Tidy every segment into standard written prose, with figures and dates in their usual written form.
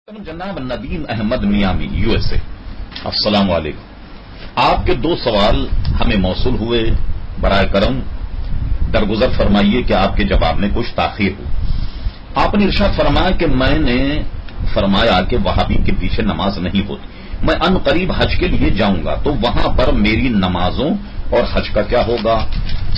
جناب Nadeem Ahmad Miami USA، السلام علیکم۔ آپ کے دو سوال ہمیں موصول ہوئے، برائے کرم درگزر فرمائیے کہ آپ کے جواب میں کچھ تاخیر ہو۔ آپ نے ارشاد فرمایا کہ میں نے فرمایا کہ وہابی کے پیچھے نماز نہیں ہوتی، میں ان قریب حج کے لیے جاؤں گا تو وہاں پر میری نمازوں اور حج کا کیا ہوگا؟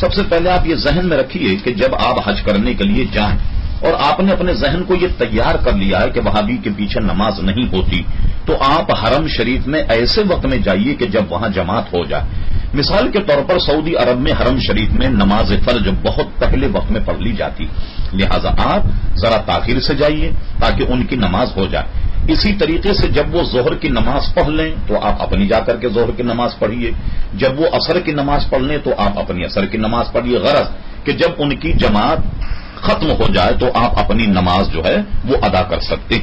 سب سے پہلے آپ یہ ذہن میں رکھیے کہ جب آپ حج کرنے کے لیے جائیں اور آپ نے اپنے ذہن کو یہ تیار کر لیا ہے کہ وہابی کے پیچھے نماز نہیں ہوتی، تو آپ حرم شریف میں ایسے وقت میں جائیے کہ جب وہاں جماعت ہو جائے۔ مثال کے طور پر سعودی عرب میں حرم شریف میں نماز فرض بہت پہلے وقت میں پڑھ لی جاتی، لہذا آپ ذرا تاخیر سے جائیے تاکہ ان کی نماز ہو جائے۔ اسی طریقے سے جب وہ ظہر کی نماز پڑھ لیں تو آپ اپنی جا کر کے ظہر کی نماز پڑھیے، جب وہ عصر کی نماز پڑھ لیں تو آپ اپنی عصر کی نماز پڑھیے، غرض کہ جب ان کی جماعت ختم ہو جائے تو آپ اپنی نماز جو ہے وہ ادا کر سکتے۔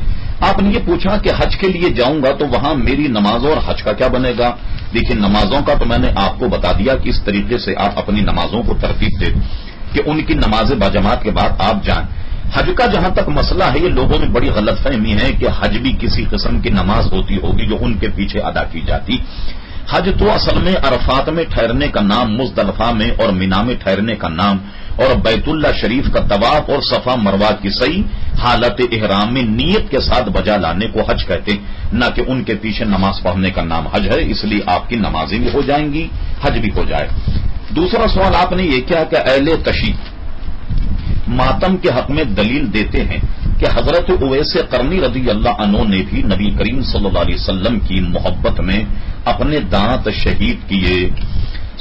آپ نے یہ پوچھا کہ حج کے لیے جاؤں گا تو وہاں میری نماز اور حج کا کیا بنے گا؟ دیکھیں، نمازوں کا تو میں نے آپ کو بتا دیا کہ اس طریقے سے آپ اپنی نمازوں کو ترتیب دیں کہ ان کی نماز باجماعت کے بعد آپ جائیں۔ حج کا جہاں تک مسئلہ ہے، یہ لوگوں میں بڑی غلط فہمی ہے کہ حج بھی کسی قسم کی نماز ہوتی ہوگی جو ان کے پیچھے ادا کی جاتی۔ حج تو اصل میں عرفات میں ٹھہرنے کا نام، مزدلفہ میں اور مینا میں ٹھہرنے کا نام، اور بیت اللہ شریف کا طواف اور صفا مروہ کی سعی حالت احرام میں نیت کے ساتھ بجا لانے کو حج کہتے، نہ کہ ان کے پیچھے نماز پڑھنے کا نام حج ہے۔ اس لیے آپ کی نمازیں بھی ہو جائیں گی، حج بھی ہو جائے۔ دوسرا سوال آپ نے یہ کیا کہ اہل تشیع ماتم کے حق میں دلیل دیتے ہیں کہ حضرت اویس قرنی رضی اللہ عنہ نے بھی نبی کریم صلی اللہ علیہ وسلم کی محبت میں اپنے دانت شہید کیے۔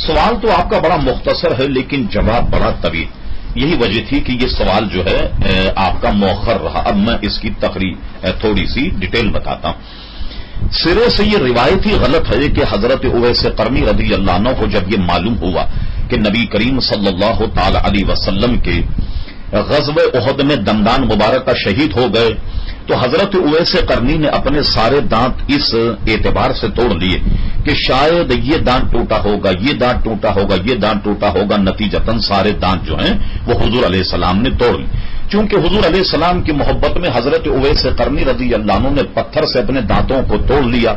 سوال تو آپ کا بڑا مختصر ہے لیکن جواب بڑا طویل، یہی وجہ تھی کہ یہ سوال جو ہے آپ کا مؤخر رہا۔ اب میں اس کی تھوڑی سی ڈیٹیل بتاتا ہوں۔ سرے سے یہ روایت ہی غلط ہے کہ حضرت اویس قرنی رضی اللہ عنہ کو جب یہ معلوم ہوا کہ نبی کریم صلی اللہ تعالی علیہ وسلم کے غزوہ احد میں دندان مبارکہ شہید ہو گئے تو حضرت اویس قرنی نے اپنے سارے دانت اس اعتبار سے توڑ لیے کہ شاید یہ دانت ٹوٹا ہوگا، یہ دانت ٹوٹا ہوگا، یہ دانت ٹوٹا ہوگا، نتیجتاً سارے دانت جو ہیں وہ حضور علیہ السلام نے توڑ لی۔ چونکہ حضور علیہ السلام کی محبت میں حضرت اویس قرنی رضی اللہ عنہ نے پتھر سے اپنے دانتوں کو توڑ لیا،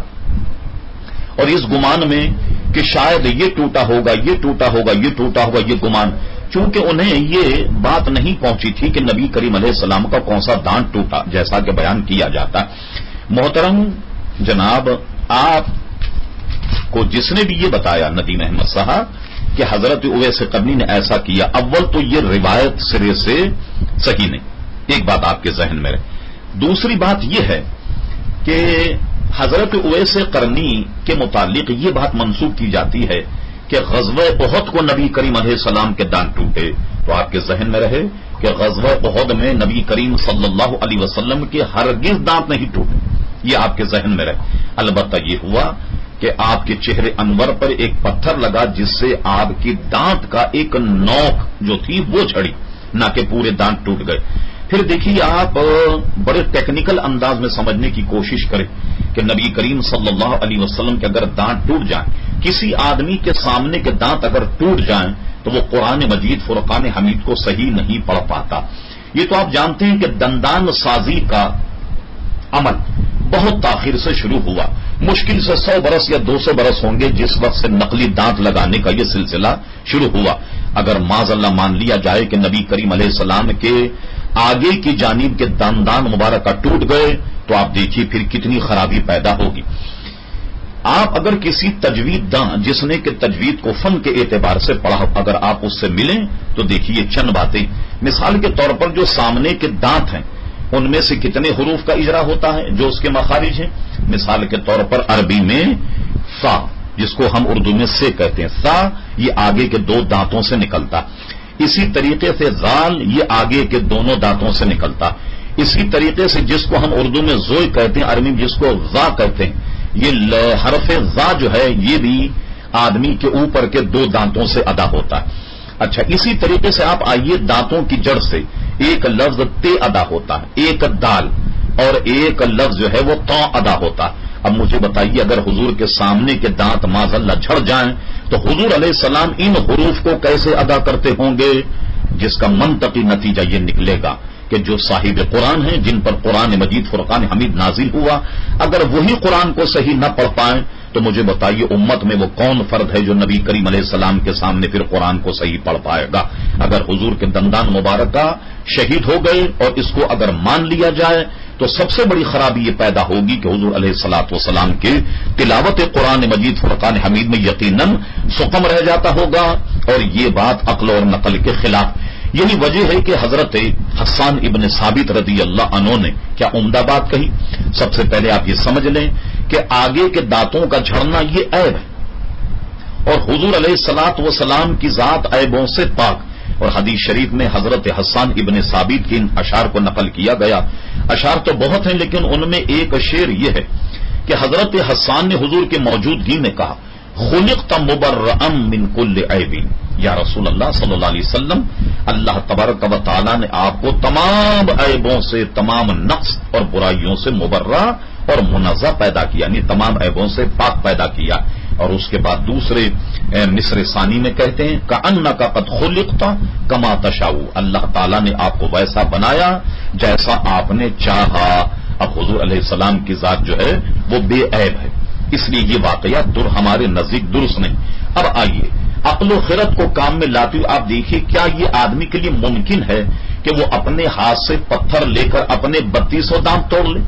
اور اس گمان میں کہ شاید یہ ٹوٹا ہوگا، یہ ٹوٹا ہوگا، یہ ٹوٹا ہوگا، یہ گمان، چونکہ انہیں یہ بات نہیں پہنچی تھی کہ نبی کریم علیہ السلام کا کون سا دانت ٹوٹا، جیسا کہ بیان کیا جاتا۔ محترم جناب، آپ کو جس نے بھی یہ بتایا ندیم احمد صاحب کہ حضرت اویس قرنی نے ایسا کیا، اول تو یہ روایت سرے سے صحیح نہیں، ایک بات آپ کے ذہن میں رہے۔ دوسری بات یہ ہے کہ حضرت اویس قرنی کے متعلق یہ بات منسوب کی جاتی ہے کہ غزوہ احد کو نبی کریم علیہ السلام کے دانت ٹوٹے، تو آپ کے ذہن میں رہے کہ غزوہ احد میں نبی کریم صلی اللہ علیہ وسلم کے ہرگز دانت نہیں ٹوٹے، یہ آپ کے ذہن میں رہے۔ البتہ یہ ہوا کہ آپ کے چہرے انور پر ایک پتھر لگا جس سے آپ کی دانت کا ایک نوک جو تھی وہ جھڑی، نہ کہ پورے دانت ٹوٹ گئے۔ پھر دیکھیے، آپ بڑے ٹیکنیکل انداز میں سمجھنے کی کوشش کریں کہ نبی کریم صلی اللہ علیہ وسلم کے اگر دانت ٹوٹ جائیں، کسی آدمی کے سامنے کے دانت اگر ٹوٹ جائیں تو وہ قرآن مجید فرقان حمید کو صحیح نہیں پڑھ پاتا۔ یہ تو آپ جانتے ہیں کہ دندان سازی کا عمل بہت تاخیر سے شروع ہوا، مشکل سے 100 برس یا 200 برس ہوں گے جس وقت سے نقلی دانت لگانے کا یہ سلسلہ شروع ہوا۔ اگر معاذ اللہ مان لیا جائے کہ نبی کریم علیہ السلام کے آگے کی جانب کے دندان مبارکہ ٹوٹ گئے تو آپ دیکھیے پھر کتنی خرابی پیدا ہوگی۔ آپ اگر کسی تجوید داں جس نے کہ تجوید کو فن کے اعتبار سے پڑھا، اگر آپ اس سے ملیں تو دیکھیے چند باتیں۔ مثال کے طور پر جو سامنے کے دانت ہیں ان میں سے کتنے حروف کا اجرا ہوتا ہے جو اس کے مخارج ہیں؟ مثال کے طور پر عربی میں سا، جس کو ہم اردو میں سے کہتے ہیں، سا یہ آگے کے 2 دانتوں سے نکلتا۔ اسی طریقے سے غال یہ آگے کے دونوں دانتوں سے نکلتا۔ اسی طریقے سے جس کو ہم اردو میں زوئی کہتے ہیں، عربی میں جس کو ذا کہتے ہیں، یہ حرف ذا جو ہے یہ بھی آدمی کے اوپر کے 2 دانتوں سے ادا ہوتا ہے۔ اچھا، اسی طریقے سے آپ آئیے، دانتوں کی جڑ سے ایک لفظ تے ادا ہوتا ہے، ایک دال، اور ایک لفظ جو ہے وہ تا ادا ہوتا ہے۔ اب مجھے بتائیے، اگر حضور کے سامنے کے دانت معاذ اللہ جھڑ جائیں تو حضور علیہ السلام ان حروف کو کیسے ادا کرتے ہوں گے؟ جس کا منطقی نتیجہ یہ نکلے گا کہ جو صاحب قرآن ہیں، جن پر قرآن مجید فرقان حمید نازل ہوا، اگر وہی قرآن کو صحیح نہ پڑھ پائیں تو مجھے بتائیے امت میں وہ کون فرد ہے جو نبی کریم علیہ السلام کے سامنے پھر قرآن کو صحیح پڑھ پائے گا؟ اگر حضور کے دندان مبارکہ شہید ہو گئے اور اس کو اگر مان لیا جائے تو سب سے بڑی خرابی یہ پیدا ہوگی کہ حضور علیہ الصلوۃ والسلام کے تلاوت قرآن مجید فرقان حمید میں یقیناً سقم رہ جاتا ہوگا، اور یہ بات عقل اور نقل کے خلاف۔ یہی وجہ ہے کہ حضرت حسان ابن ثابت رضی اللہ عنہ نے کیا عمدہ بات کہی۔ سب سے پہلے آپ یہ سمجھ لیں کہ آگے کے دانتوں کا جھڑنا یہ عیب ہے، اور حضور علیہ الصلوۃ والسلام کی ذات عیبوں سے پاک۔ اور حدیث شریف میں حضرت حسان ابن ثابت کے ان اشعار کو نقل کیا گیا۔ اشعار تو بہت ہیں لیکن ان میں ایک شعر یہ ہے کہ حضرت حسان نے حضور کی موجودگی میں کہا، خلقت مبرئا من کل عیب، یا رسول اللہ صلی اللہ علیہ وسلم، اللہ تبارک و تعالی نے آپ کو تمام عیبوں سے، تمام نقص اور برائیوں سے مبرہ اور منزہ پیدا کیا، یعنی تمام عیبوں سے پاک پیدا کیا۔ اور اس کے بعد دوسرے مصر ثانی میں کہتے ہیں کأنک قد خلقت کما تشاء، اللہ تعالیٰ نے آپ کو ویسا بنایا جیسا آپ نے چاہا۔ اب حضور علیہ السلام کی ذات جو ہے وہ بے عیب ہے، اس لیے یہ واقعہ ہمارے نزدیک درست نہیں۔ اب آئیے عقل و خرد کو کام میں لاتے ہوئے آپ دیکھیے، کیا یہ آدمی کے لیے ممکن ہے کہ وہ اپنے ہاتھ سے پتھر لے کر اپنے 3200 دانت توڑ لے؟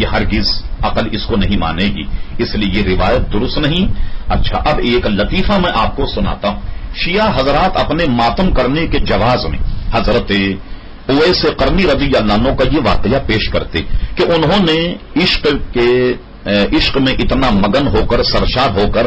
یہ ہرگز عقل اس کو نہیں مانے گی، اس لیے یہ روایت درست نہیں۔ اچھا، اب ایک لطیفہ میں آپ کو سناتا ہوں۔ شیعہ حضرات اپنے ماتم کرنے کے جواز میں حضرت اویس قرنی رضی اللہ عنہ کا یہ واقعہ پیش کرتے کہ انہوں نے عشق میں اتنا مگن ہو کر، سرشار ہو کر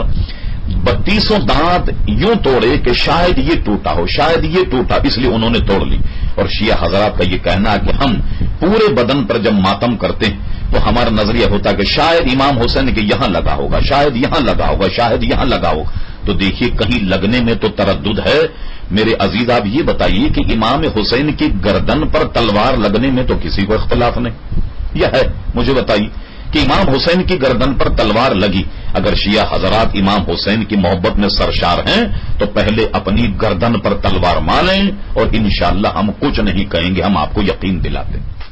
3200 دانت یوں توڑے کہ شاید یہ ٹوٹا ہو، شاید یہ ٹوٹا، اس لیے انہوں نے توڑ لی۔ اور شیعہ حضرات کا یہ کہنا ہے کہ ہم پورے بدن پر جب ماتم کرتے ہیں تو ہمارا نظریہ ہوتا ہے کہ شاید امام حسین کے یہاں لگا ہوگا، شاید یہاں لگا ہوگا، شاید یہاں لگا ہوگا۔ تو دیکھیے کہیں لگنے میں تو تردد ہے۔ میرے عزیز آپ یہ بتائیے کہ امام حسین کی گردن پر تلوار لگنے میں تو کسی کو اختلاف نہیں، یہ ہے؟ مجھے بتائیے کہ امام حسین کی گردن پر تلوار لگی، اگر شیعہ حضرات امام حسین کی محبت میں سرشار ہیں تو پہلے اپنی گردن پر تلوار ماریں، اور انشاءاللہ ہم کچھ نہیں کہیں گے، ہم آپ کو یقین دلاتے ہیں۔